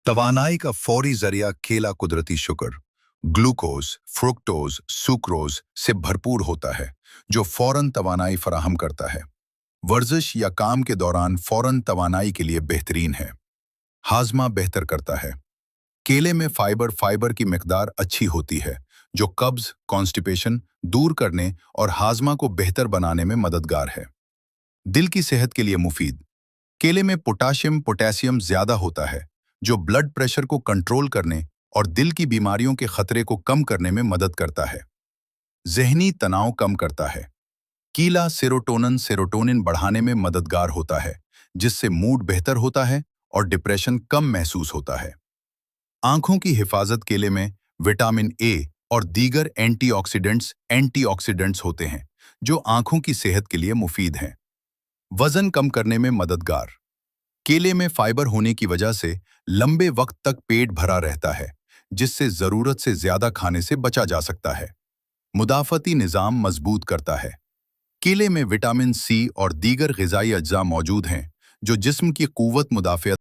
तवानाई का फौरी जरिया केला कुदरती शुगर, ग्लूकोज, फ्रुक्टोज, सुक्रोज से भरपूर होता है, जो फौरन तवानाई फराहम करता है। वर्जिश या काम के दौरान फौरन तवानाई के लिए बेहतरीन है। हाजमा बेहतर करता है। केले में फाइबर की मिकदार अच्छी होती है, जो कब्ज, कॉन्स्टिपेशन दूर करने और हाजमा को बेहतर बनाने में मददगार है। दिल की सेहत के लिए मुफीद। केले में पोटेशियम ज्यादा होता है, जो ब्लड प्रेशर को कंट्रोल करने और दिल की बीमारियों के खतरे को कम करने में मदद करता है। ज़हनी तनाव कम करता है। कीला सेरोटोनिन बढ़ाने में मददगार होता है, जिससे मूड बेहतर होता है और डिप्रेशन कम महसूस होता है। आंखों की हिफाजत केले में विटामिन ए और दीगर एंटीऑक्सीडेंट्स होते हैं, जो आंखों की सेहत के लिए मुफीद हैं। वजन कम करने में मददगार। केले में फाइबर होने की वजह से लंबे वक्त तक पेट भरा रहता है, जिससे जरूरत से ज्यादा खाने से बचा जा सकता है। मुदाफती निजाम मजबूत करता है। केले में विटामिन सी और दीगर ग़िज़ाई अज्जा मौजूद हैं, जो जिस्म की कुव्वत मुदाफ़ियत